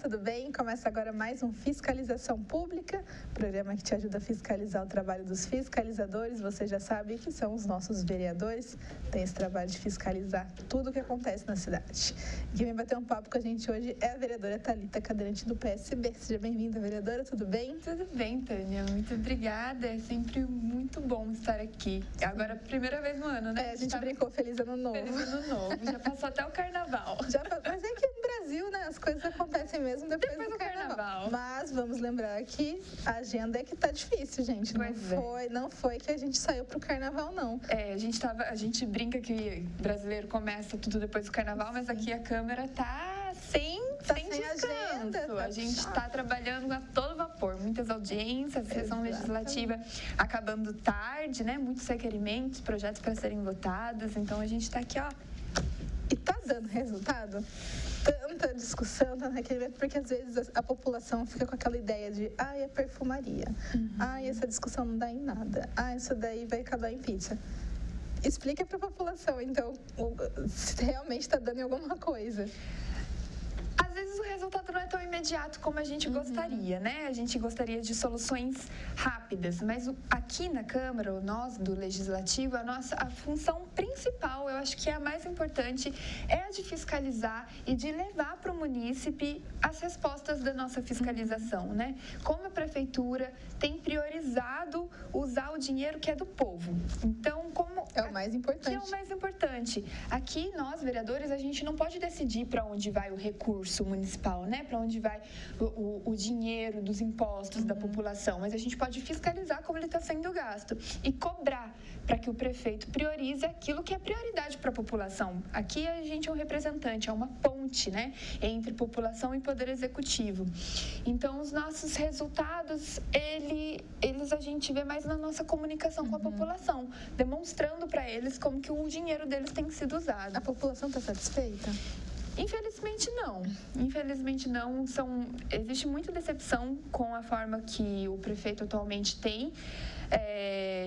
tudo bem? Começa agora mais um Fiscalização Pública, programa que te ajuda a fiscalizar o trabalho dos fiscalizadores. Você já sabe que são os nossos vereadores, tem esse trabalho de fiscalizar tudo o que acontece na cidade. E quem vem bater um papo com a gente hoje é a vereadora Thalita, cadeirante do PSB. Seja bem-vinda, vereadora, tudo bem? Tudo bem, Tânia, muito obrigada, é sempre muito bom estar aqui. Agora, primeira vez no ano, né? A gente brincou Feliz Ano Novo. Feliz Ano Novo, já passou até o Carnaval. Mas é que no Brasil, né, as coisas acontecem mesmo depois do Carnaval. Mas vamos lembrar que a agenda é que tá difícil, gente. Não foi que a gente saiu pro Carnaval, não. A gente brinca que brasileiro começa tudo depois do Carnaval, mas aqui a Câmara tá sem agenda. A gente está trabalhando a todo vapor, muitas audiências, sessão legislativa acabando tarde, né? Muitos requerimentos, projetos para serem votados, então a gente está aqui, ó. E tá dando resultado? Tanta discussão, tanto requerimento, porque às vezes a população fica com aquela ideia de é perfumaria, essa discussão não dá em nada, isso daí vai acabar em pizza. Explica para a população, então, se realmente está dando em alguma coisa. Às vezes o resultado não é tão imediato como a gente gostaria, né? A gente gostaria de soluções rápidas, mas aqui na Câmara, nós do Legislativo, a função principal, eu acho que é a mais importante, é a de fiscalizar e de levar para o munícipe as respostas da nossa fiscalização, né? Como a Prefeitura tem priorizado usar o dinheiro que é do povo. Então, é o mais importante. Que é o mais importante. Aqui, nós, vereadores, a gente não pode decidir para onde vai o recurso municipal, né? Para onde vai o dinheiro dos impostos da população, mas a gente pode fiscalizar como ele está sendo gasto e cobrar para que o prefeito priorize aquilo que é prioridade para a população. Aqui a gente é um representante, é uma ponte, né? Entre população e poder executivo. Então, os nossos resultados, eles a gente vê mais na nossa comunicação com a população, demonstrando para eles como que o dinheiro deles tem sido usado. A população está satisfeita? Infelizmente não. Existe muita decepção com a forma que o prefeito atualmente tem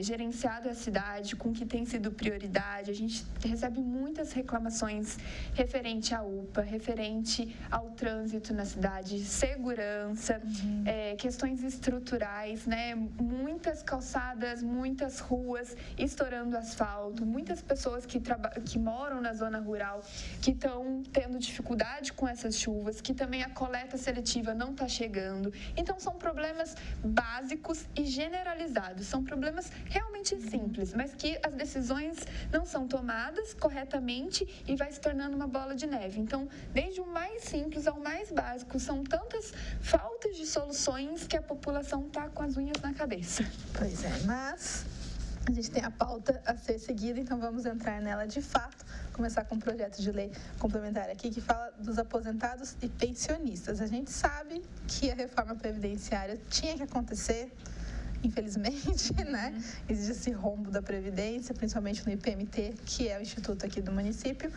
gerenciado a cidade, com o que tem sido prioridade. A gente recebe muitas reclamações referente à UPA, referente ao trânsito na cidade, segurança, questões estruturais, né? Muitas calçadas, muitas ruas estourando asfalto, muitas pessoas que moram na zona rural que estão tendo dificuldade com essas chuvas, que também a coleta seletiva não está chegando. Então, são problemas básicos e generalizados. São problemas realmente simples, mas que as decisões não são tomadas corretamente e vai se tornando uma bola de neve. Então, desde o mais simples ao mais básico, são tantas faltas de soluções que a população está com as unhas na cabeça. Pois é, mas a gente tem a pauta a ser seguida, então vamos entrar nela de fato. Começar com um projeto de lei complementar aqui que fala dos aposentados e pensionistas. A gente sabe que a reforma previdenciária tinha que acontecer, infelizmente, né? Existe esse rombo da Previdência, principalmente no IPMT, que é o instituto aqui do município,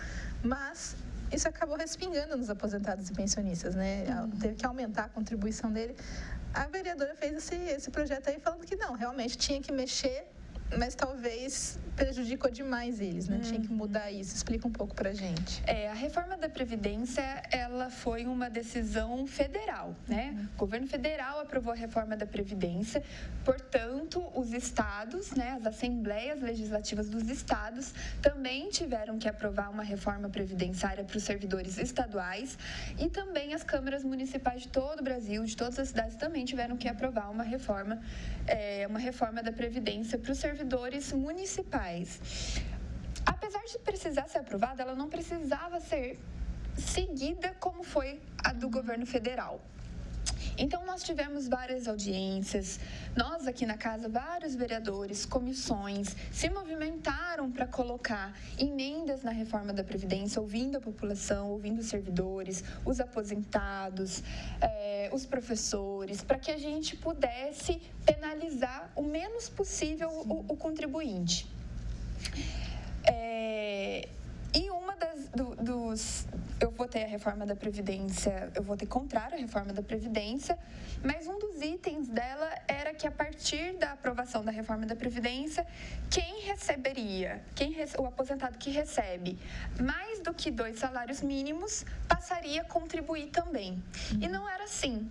mas isso acabou respingando nos aposentados e pensionistas, né? Teve que aumentar a contribuição dele. A vereadora fez esse projeto aí falando que não, realmente tinha que mexer, mas talvez prejudicou demais eles, né? Tinha que mudar isso. Explica um pouco pra gente. A reforma da Previdência, ela foi uma decisão federal, né? O governo federal aprovou a reforma da Previdência, portanto, os estados, né, as assembleias legislativas dos estados também tiveram que aprovar uma reforma previdenciária para os servidores estaduais e também as câmaras municipais de todo o Brasil, de todas as cidades, também tiveram que aprovar uma reforma da Previdência para os servidores municipais. Apesar de precisar ser aprovada, ela não precisava ser seguida como foi a do governo federal. Então, nós tivemos várias audiências, nós aqui na casa, vários vereadores, comissões, se movimentaram para colocar emendas na reforma da Previdência, ouvindo a população, ouvindo os servidores, os aposentados, os professores, para que a gente pudesse penalizar o menos possível o contribuinte. E uma eu votei a reforma da Previdência, eu votei contrário à reforma da Previdência, mas um dos itens dela era que a partir da aprovação da reforma da Previdência, o aposentado que recebe mais do que 2 salários mínimos passaria a contribuir também. E não era assim.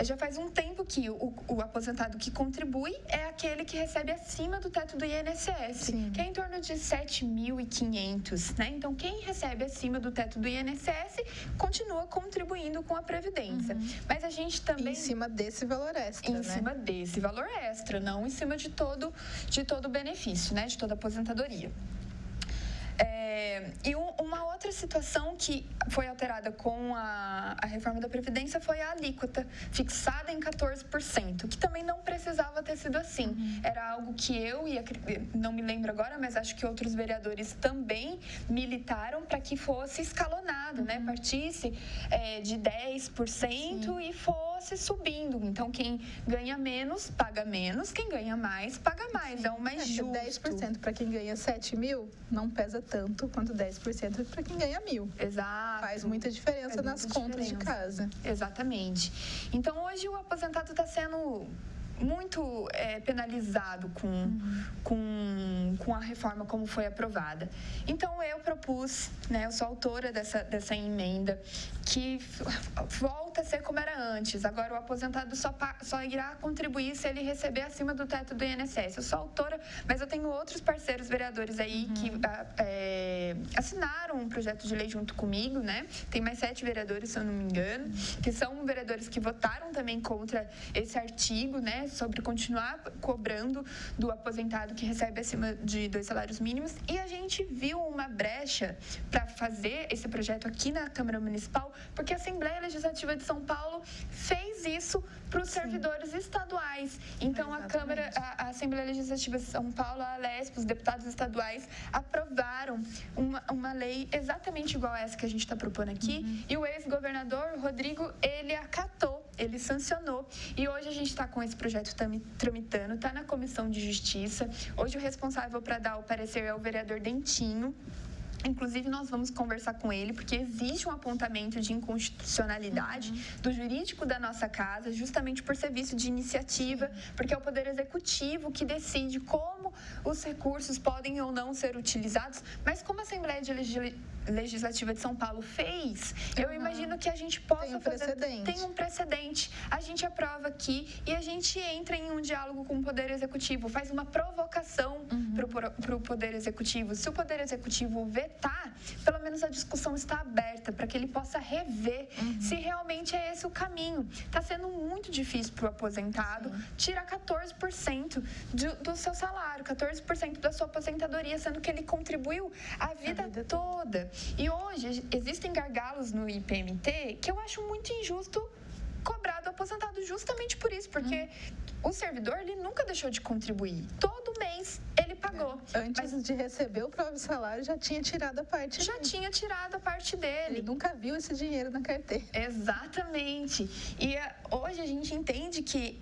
Já faz um tempo que o aposentado que contribui é aquele que recebe acima do teto do INSS, Sim. que é em torno de 7.500, né? Então, quem recebe acima do teto do INSS continua contribuindo com a Previdência. Mas a gente também... Em cima desse valor extra, Em cima desse valor extra, não em cima de todo o benefício, né? De toda a aposentadoria. E uma outra situação que foi alterada com a reforma da Previdência foi a alíquota, fixada em 14%, que também não precisava ter sido assim. Era algo que não me lembro agora, mas acho que outros vereadores também militaram para que fosse escalonado, né? Partisse de 10% Sim. e fosse subindo. Então, quem ganha menos, paga menos, quem ganha mais, paga mais. Sim. É o mais justo. 10% para quem ganha 7 mil não pesa tanto quanto 10% para quem ganha 1.000. Exato. Faz muita diferença nas contas de casa. Exatamente. Então, hoje o aposentado está sendo muito penalizado com a reforma como foi aprovada. Então, eu propus, né, eu sou autora dessa emenda, que volta a ser como era antes. Agora, o aposentado só irá contribuir se ele receber acima do teto do INSS. Eu sou autora, mas eu tenho outros parceiros vereadores aí que assinaram um projeto de lei junto comigo, né? Tem mais 7 vereadores, se eu não me engano, que são vereadores que votaram também contra esse artigo, né? Sobre continuar cobrando do aposentado que recebe acima de 2 salários mínimos. E a gente viu uma brecha para fazer esse projeto aqui na Câmara Municipal, porque a Assembleia Legislativa de São Paulo fez isso para os servidores estaduais. Então, a Assembleia Legislativa de São Paulo, a Alesp, os deputados estaduais aprovaram uma lei exatamente igual a essa que a gente está propondo aqui. E o ex-governador Rodrigo, ele acatou, ele sancionou. E hoje a gente está com esse projeto tramitando, está na Comissão de Justiça. Hoje o responsável para dar o parecer é o vereador Dentinho. Inclusive, nós vamos conversar com ele, porque existe um apontamento de inconstitucionalidade do jurídico da nossa casa, justamente por serviço de iniciativa, porque é o Poder Executivo que decide como os recursos podem ou não ser utilizados. Mas como a Assembleia Legislativa de São Paulo fez, eu imagino que a gente possa fazer... Tem um precedente. A gente aprova aqui e a gente entra em um diálogo com o Poder Executivo, faz uma provocação para o Poder Executivo. Se o Poder Executivo vetar, pelo menos a discussão está aberta para que ele possa rever se realmente é esse o caminho. Está sendo muito difícil para o aposentado tirar 14% do seu salário, 14% da sua aposentadoria, sendo que ele contribuiu a vida toda. E hoje existem gargalos no IPMT que eu acho muito injusto cobrar do aposentado justamente por isso, porque o servidor, ele nunca deixou de contribuir. Todo mês ele pagou. Antes de receber o próprio salário, já tinha tirado a parte dele. Já tinha tirado a parte dele. Ele nunca viu esse dinheiro na carteira. Exatamente. E hoje a gente entende que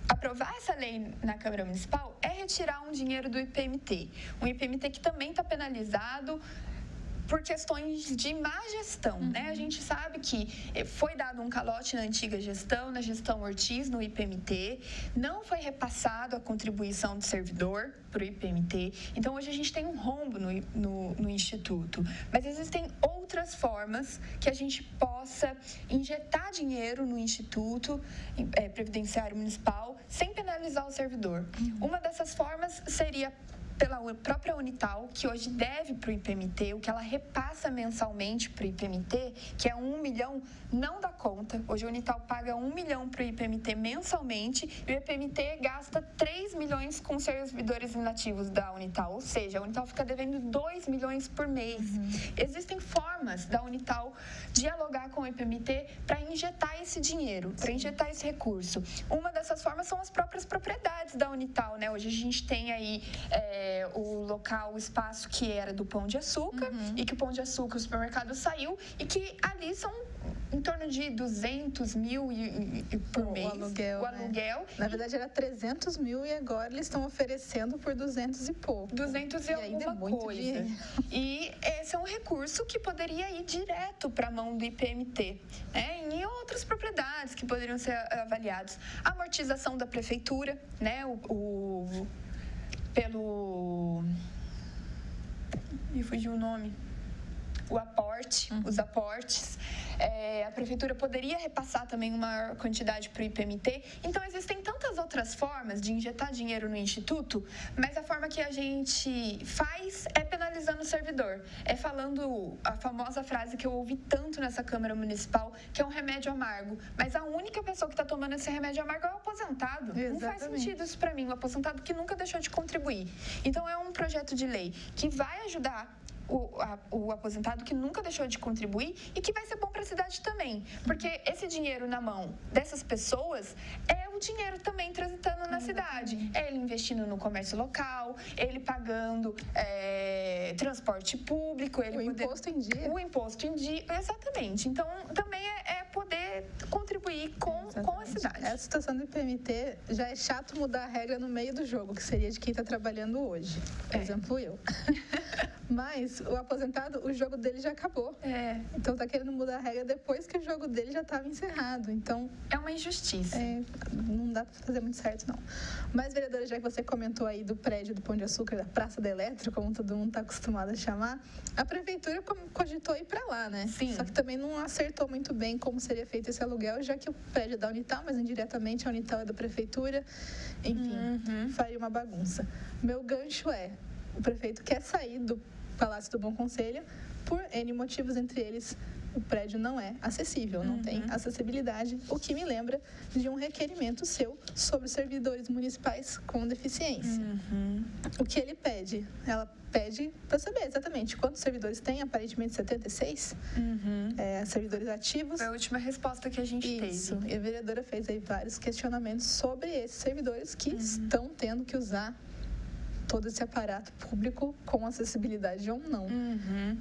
aprovar essa lei na Câmara Municipal é retirar um dinheiro do IPMT. Um IPMT que também está penalizado por questões de má gestão, né? A gente sabe que foi dado um calote na antiga gestão, na gestão Ortiz, no IPMT, não foi repassado a contribuição do servidor para o IPMT. Então, hoje a gente tem um rombo no Instituto. Mas existem outras formas que a gente possa injetar dinheiro no Instituto Previdenciário Municipal sem penalizar o servidor. Uma dessas formas seria pela própria Unital, que hoje deve para o IPMT, o que ela repassa mensalmente para o IPMT, que é 1 milhão, não dá conta. Hoje a Unital paga 1 milhão para o IPMT mensalmente e o IPMT gasta 3 milhões com servidores inativos da Unital, ou seja, a Unital fica devendo 2 milhões por mês. Existem formas da Unital dialogar com o IPMT para injetar esse dinheiro, para injetar esse recurso. Uma dessas formas são as próprias propriedades da Unital, né? Hoje a gente tem aí o espaço que era do Pão de Açúcar, e que o Pão de Açúcar, o supermercado saiu, e que ali são em torno de 200 mil por mês. O aluguel. Na verdade, era 300 mil e agora eles estão oferecendo por 200 e pouco. 200 e alguma coisa. Dinheiro. E esse é um recurso que poderia ir direto para a mão do IPMT, né? E outras propriedades que poderiam ser avaliadas. A amortização da prefeitura, né? Me fugiu o nome. O aporte, os aportes. A prefeitura poderia repassar também uma maior quantidade para o IPMT. Então, existem tantas outras formas de injetar dinheiro no Instituto, mas a forma que a gente faz é penalizando o servidor. É falando a famosa frase que eu ouvi tanto nessa Câmara Municipal, que é um remédio amargo. Mas a única pessoa que está tomando esse remédio amargo é o aposentado. Exatamente. Não faz sentido isso para mim, o aposentado que nunca deixou de contribuir. Então, é um projeto de lei que vai ajudar o aposentado que nunca deixou de contribuir e que vai ser bom para a cidade também. Porque esse dinheiro na mão dessas pessoas é o dinheiro também transitando na cidade. É ele investindo no comércio local, ele pagando transporte público, imposto em dia. O imposto em dia, exatamente. Então, também é poder contribuir com a cidade. Essa situação do IPMT já é chato mudar a regra no meio do jogo, que seria de quem está trabalhando hoje. Por exemplo, eu. Mas o aposentado, o jogo dele já acabou. Então tá querendo mudar a regra depois que o jogo dele já estava encerrado. Então é uma injustiça. Não dá para fazer muito certo, não. Mas, vereadora, já que você comentou aí do prédio do Pão de Açúcar, da Praça da Eletro, como todo mundo está acostumado a chamar, a prefeitura cogitou ir para lá, né? Sim. Só que também não acertou muito bem como seria feito esse aluguel, já que o prédio é da Unital, mas indiretamente a Unital é da prefeitura. Enfim, faria uma bagunça. Meu gancho o prefeito quer sair do Palácio do Bom Conselho por N motivos, entre eles o prédio não é acessível, não tem acessibilidade, o que me lembra de um requerimento seu sobre servidores municipais com deficiência. O que ele pede? Ela pede para saber exatamente quantos servidores tem, aparentemente 76 servidores ativos. Foi a última resposta que a gente teve. Isso, e a vereadora fez aí vários questionamentos sobre esses servidores que estão tendo que usar todo esse aparato público com acessibilidade ou não.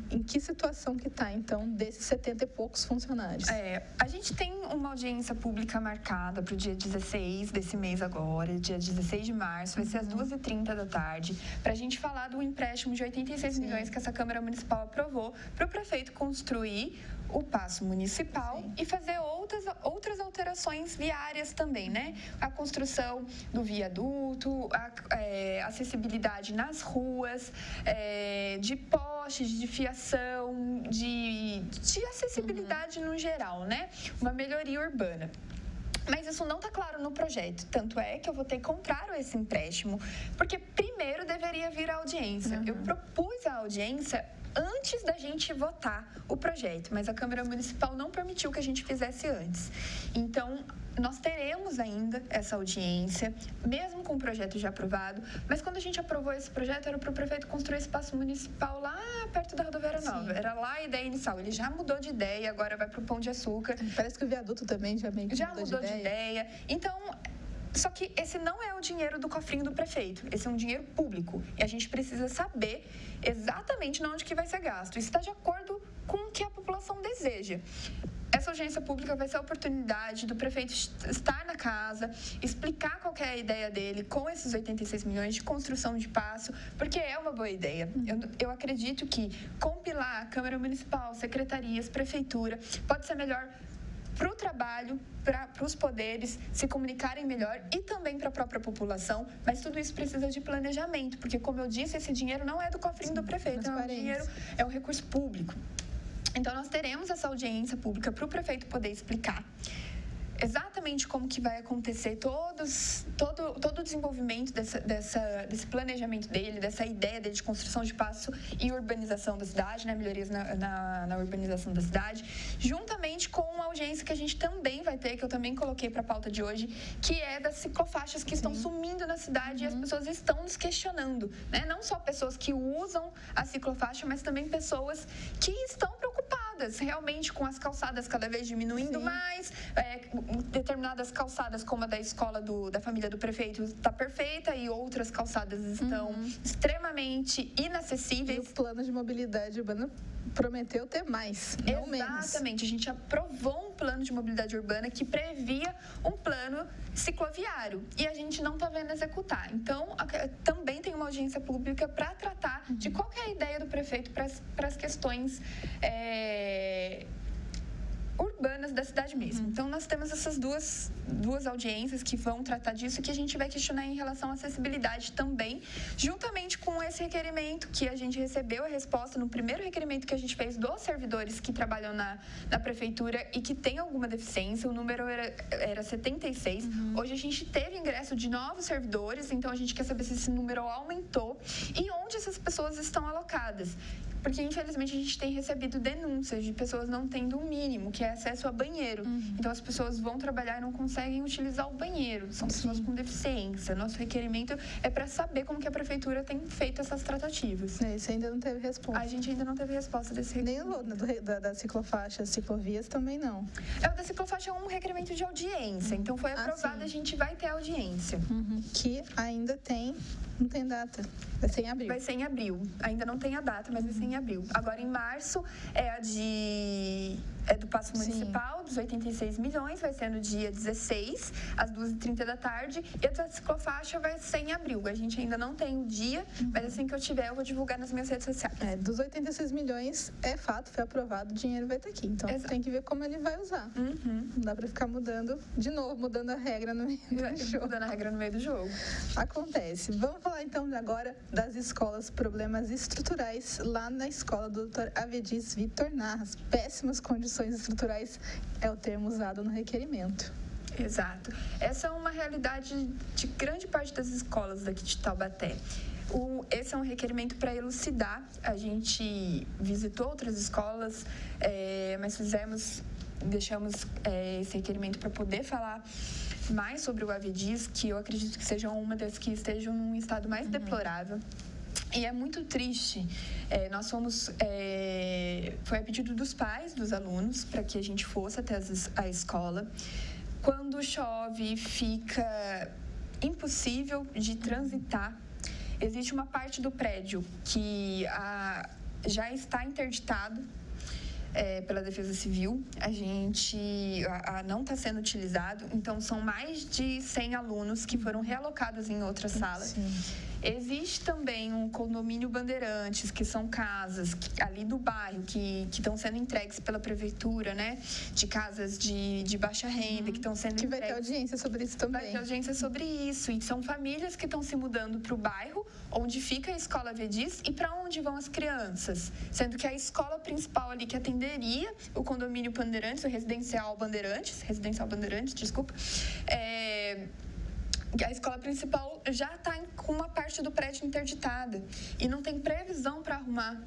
Em que situação que está, então, desses 70 e poucos funcionários? A gente tem uma audiência pública marcada para o dia 16 desse mês agora, dia 16 de março, vai ser às 2h30 da tarde, para a gente falar do empréstimo de 86 milhões que essa Câmara Municipal aprovou para o prefeito construir o Paço Municipal e fazer outras alterações viárias também, né? A construção do viaduto, a acessibilidade nas ruas, de postes, de fiação, de acessibilidade no geral, né? Uma melhoria urbana. Mas isso não está claro no projeto, tanto é que eu votei contrário a esse empréstimo, porque primeiro deveria vir a audiência. Eu propus a audiência antes da gente votar o projeto, mas a Câmara Municipal não permitiu que a gente fizesse antes. Então, nós teremos ainda essa audiência, mesmo com o projeto já aprovado, mas quando a gente aprovou esse projeto, era para o prefeito construir espaço municipal lá perto da Rodoviária Nova. Era lá a ideia inicial. Ele já mudou de ideia, agora vai para o Pão de Açúcar. Parece que o viaduto também já mudou de ideia. Então, só que esse não é o dinheiro do cofrinho do prefeito, esse é um dinheiro público. E a gente precisa saber exatamente onde que vai ser gasto. Isso está de acordo com o que a população deseja. Essa audiência pública vai ser a oportunidade do prefeito estar na casa, explicar qual que é a ideia dele com esses 86 milhões de construção de passo, porque é uma boa ideia. Eu acredito que compilar Câmara Municipal, secretarias, prefeitura, pode ser melhor para o trabalho, para os poderes se comunicarem melhor e também para a própria população, mas tudo isso precisa de planejamento, porque, como eu disse, esse dinheiro não é do cofrinho do prefeito, é um recurso público. Então, nós teremos essa audiência pública para o prefeito poder explicar exatamente como que vai acontecer todo o desenvolvimento desse planejamento dele, dessa ideia dele de construção de passo e urbanização da cidade, né, melhorias na urbanização da cidade, juntamente com a audiência que a gente também vai ter, que eu também coloquei para a pauta de hoje, que é das ciclofaixas que estão sumindo na cidade e as pessoas estão nos questionando, né? Não só pessoas que usam a ciclofaixa, mas também pessoas que estão preocupadas todas, realmente com as calçadas cada vez diminuindo mais, determinadas calçadas, como a da escola da família do prefeito, está perfeita, e outras calçadas estão extremamente inacessíveis. E o plano de mobilidade urbana prometeu ter mais, não menos. Exatamente, a gente aprovou um plano de mobilidade urbana que previa um plano cicloviário e a gente não está vendo executar. Então, também tem uma audiência pública para tratar de qual que é a ideia do prefeito para as questões urbanas da cidade mesmo. Então, nós temos essas duas audiências que vão tratar disso e que a gente vai questionar em relação à acessibilidade também, juntamente com esse requerimento que a gente recebeu a resposta no primeiro requerimento que a gente fez dos servidores que trabalham na prefeitura e que tem alguma deficiência. O número era 76. Hoje a gente teve ingresso de novos servidores, então a gente quer saber se esse número aumentou e onde essas pessoas estão alocadas. Porque, infelizmente, a gente tem recebido denúncias de pessoas não tendo o mínimo, que é acesso a banheiro. Então, as pessoas vão trabalhar e não conseguem utilizar o banheiro. São pessoas com deficiência. Nosso requerimento é para saber como que a prefeitura tem feito essas tratativas. Isso ainda não teve resposta. A gente ainda não teve resposta desse requerimento. Nem o da ciclofaixa, ciclovias também não. O da ciclofaixa é um requerimento de audiência. Então, foi aprovado, a gente vai ter audiência. Que ainda não tem data. Vai ser em abril. Vai ser em abril. Ainda não tem a data, mas vai ser em abril. Agora, em março, é do Paço Municipal, dos 86 milhões, vai ser no dia 16, às 2h30 da tarde, e a da ciclofaixa vai ser em abril. A gente ainda não tem o dia, mas assim que eu tiver, eu vou divulgar nas minhas redes sociais. Dos 86 milhões, é fato, foi aprovado, o dinheiro vai estar aqui. Então, tem que ver como ele vai usar. Não dá para ficar mudando a regra no meio do jogo. Mudando a regra no meio do jogo. Acontece. Vamos falar, então, agora das escolas, problemas estruturais lá na escola do Dr. Avedis Vitor Narras. Péssimas condições estruturais é o termo usado no requerimento. Exato. Essa é uma realidade de grande parte das escolas daqui de Taubaté. Esse é um requerimento para elucidar. A gente visitou outras escolas, mas deixamos esse requerimento para poder falar mais sobre o Avedis, que eu acredito que seja uma das que estejam num estado mais deplorável. E é muito triste. Nós foi a pedido dos pais dos alunos para que a gente fosse até a escola. Quando chove, fica impossível de transitar. Existe uma parte do prédio que já está interditado pela Defesa Civil. Não está sendo utilizado. Então, são mais de 100 alunos que foram realocados em outra sala. Existe também um condomínio Bandeirantes, que são casas ali do bairro que estão sendo entregues pela prefeitura, né? De casas de baixa renda que estão sendo entregues. Vai ter audiência sobre isso também. Vai ter audiência sobre isso. E são famílias que estão se mudando para o bairro onde fica a escola Avedis e para onde vão as crianças. Sendo que a escola principal ali que atenderia o condomínio Bandeirantes, o residencial Bandeirantes, desculpa, a escola principal já está com uma parte do prédio interditada e não tem previsão para arrumar.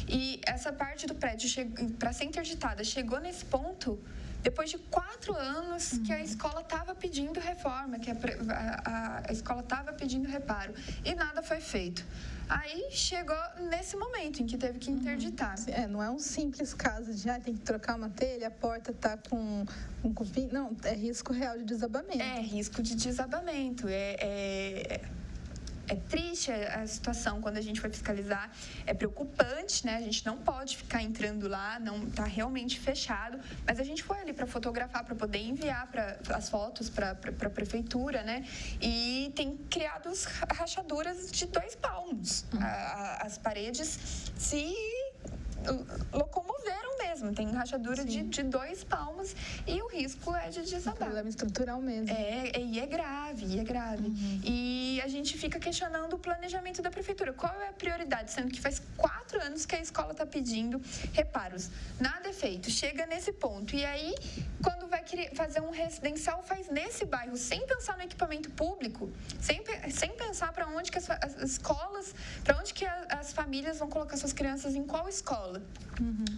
E essa parte do prédio, para ser interditada, chegou nesse ponto depois de 4 anos que a escola estava pedindo reforma, que a escola estava pedindo reparo, e nada foi feito. Aí chegou nesse momento em que teve que interditar. Não é um simples caso de tem que trocar uma telha, a porta está com cupim. Não, é risco real de desabamento. É risco de desabamento. É triste a situação quando a gente vai fiscalizar, é preocupante, né? A gente não pode ficar entrando lá, não está realmente fechado, mas a gente foi ali para fotografar, para poder enviar as fotos para a prefeitura, né? E tem criado rachaduras de 2 palmos. As paredes se locomoveram mesmo, tem rachadura de 2 palmos e o risco é de desabar. Problema estrutural mesmo. E é grave. E a gente fica questionando o planejamento da prefeitura. Qual é a prioridade? Sendo que faz 4 anos que a escola está pedindo reparos. Nada é feito. Chega nesse ponto. E aí, quando vai querer fazer um residencial, faz nesse bairro, sem pensar no equipamento público, sem pensar para onde que as escolas, para onde que as famílias vão colocar suas crianças, em qual escola.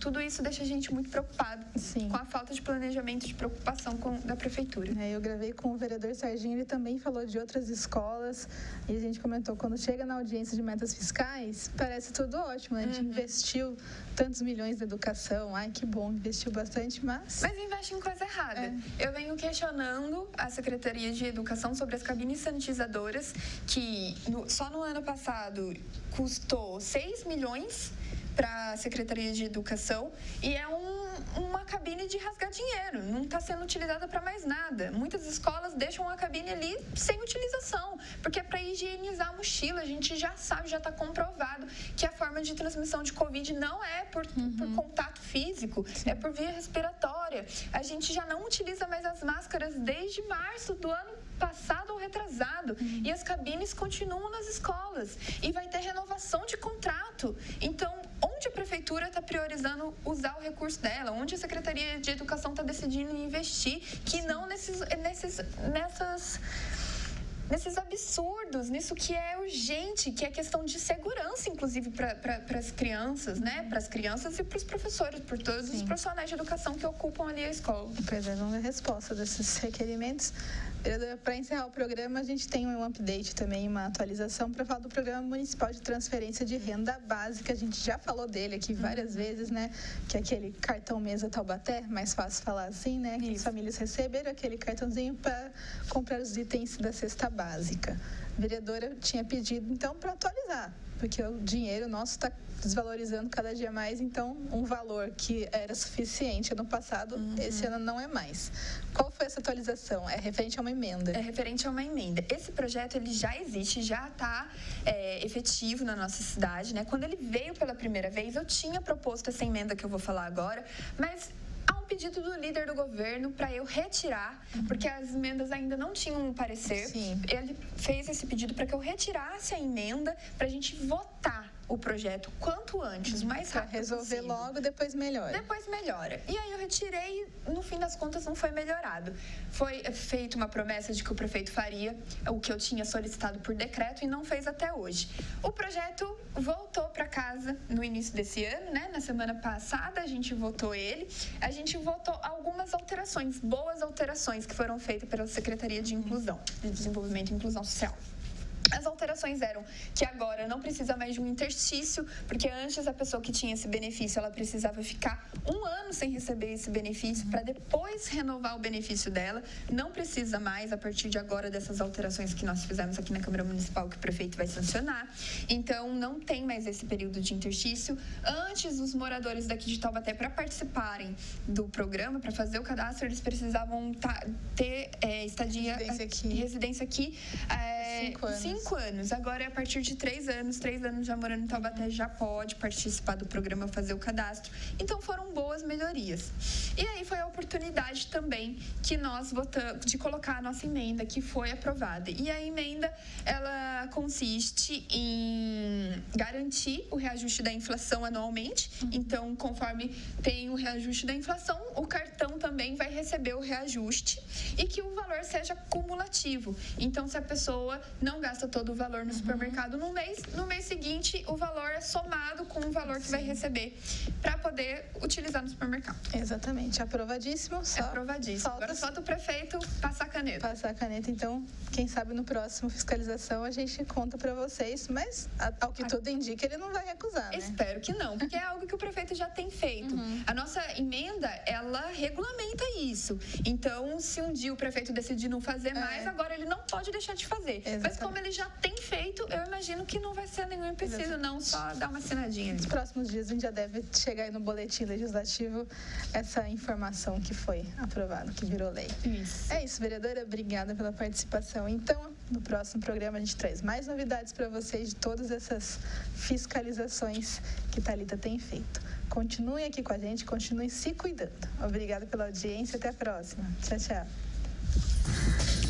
Tudo isso deixa a gente muito preocupado com a falta de planejamento, de preocupação da prefeitura. Eu gravei com o vereador Serginho, ele também falou de outras escolas metas. E a gente comentou, quando chega na audiência de metas fiscais, parece tudo ótimo, né? A gente investiu tantos milhões na educação, ai que bom, investiu bastante, mas investe em coisa errada. Eu venho questionando a Secretaria de Educação sobre as cabines sanitizadoras, que só no ano passado custou 6 milhões para a Secretaria de Educação e é uma cabine de rasgar dinheiro, não está sendo utilizada para mais nada. Muitas escolas deixam a cabine ali sem utilização, porque é para higienizar a mochila. A gente já sabe, já está comprovado que a forma de transmissão de Covid não é por contato físico, é por via respiratória. A gente já não utiliza mais as máscaras desde março do ano passado ou retrasado, e as cabines continuam nas escolas e vai ter renovação de contrato. Então, onde a prefeitura está priorizando usar o recurso dela, onde a Secretaria de Educação está decidindo investir, que não nesses absurdos, nisso que é urgente, que é questão de segurança, inclusive, para as crianças, né? Para as crianças e para os professores, por todos os profissionais de educação que ocupam ali a escola. Pois é, vamos ver a resposta desses requerimentos. Para encerrar o programa, a gente tem um update também, uma atualização para falar do Programa Municipal de Transferência de Renda Básica. A gente já falou dele aqui várias vezes, né? Que é aquele cartão Mesa Taubaté, mais fácil falar assim, né? Que as famílias receberam aquele cartãozinho para comprar os itens da cesta básica. A vereadora tinha pedido, então, para atualizar, porque o dinheiro nosso está desvalorizando cada dia mais, então um valor que era suficiente ano passado, esse ano não é mais. Qual foi essa atualização? É referente a uma emenda? É referente a uma emenda. Esse projeto, ele já existe, já está efetivo na nossa cidade, né? Quando ele veio pela primeira vez, eu tinha proposto essa emenda que eu vou falar agora, mas há um pedido do líder do governo para eu retirar, porque as emendas ainda não tinham um parecer. Sim. Ele fez esse pedido para que eu retirasse a emenda para a gente votar o projeto quanto antes, o mais rápido resolver possível. Logo, depois melhora. Depois melhora. E aí eu retirei e, no fim das contas, não foi melhorado. Foi feita uma promessa de que o prefeito faria o que eu tinha solicitado por decreto e não fez até hoje. O projeto voltou para casa no início desse ano, né? Na semana passada a gente votou ele. A gente votou algumas alterações, boas alterações que foram feitas pela Secretaria de Inclusão, de Desenvolvimento e Inclusão Social. As alterações eram que agora não precisa mais de um interstício, porque antes a pessoa que tinha esse benefício, ela precisava ficar 1 ano sem receber esse benefício para depois renovar o benefício dela. Não precisa mais a partir de agora dessas alterações que nós fizemos aqui na Câmara Municipal, que o prefeito vai sancionar. Então, não tem mais esse período de interstício. Antes, os moradores daqui de Taubaté, para participarem do programa, para fazer o cadastro, eles precisavam ter residência aqui 5 anos. Agora é a partir de 3 anos. 3 anos já morando em Taubaté já pode participar do programa, fazer o cadastro. Então foram boas melhorias. E aí foi a oportunidade também que nós votamos de colocar a nossa emenda, que foi aprovada. E a emenda, ela consiste em garantir o reajuste da inflação anualmente. Então, conforme tem o reajuste da inflação, o cartão também vai receber o reajuste e que o valor seja cumulativo. Então, se a pessoa não gasta todo o valor no supermercado no mês seguinte o valor é somado com o valor que vai receber para poder utilizar no supermercado. Exatamente, aprovadíssimo. Aprovadíssimo. Agora só do prefeito passar a caneta. Passar a caneta, então, quem sabe no próximo fiscalização a gente conta para vocês, mas ao que tudo indica ele não vai recusar, né? Espero que não, porque é algo que o prefeito já tem feito. A nossa emenda, ela regulamenta isso. Então, se um dia o prefeito decidir não fazer mais, agora ele não pode deixar de fazer. Exatamente. Mas como ele já tem feito, eu imagino que não vai ser nenhum empecilho, não, só dar uma assinadinha ali. Nos próximos dias a gente já deve chegar aí no boletim legislativo essa informação que foi aprovada, que virou lei. Isso. É isso, vereadora, obrigada pela participação. Então, no próximo programa a gente traz mais novidades para vocês de todas essas fiscalizações que Thalita tem feito. Continuem aqui com a gente, continuem se cuidando. Obrigada pela audiência, até a próxima. Tchau, tchau.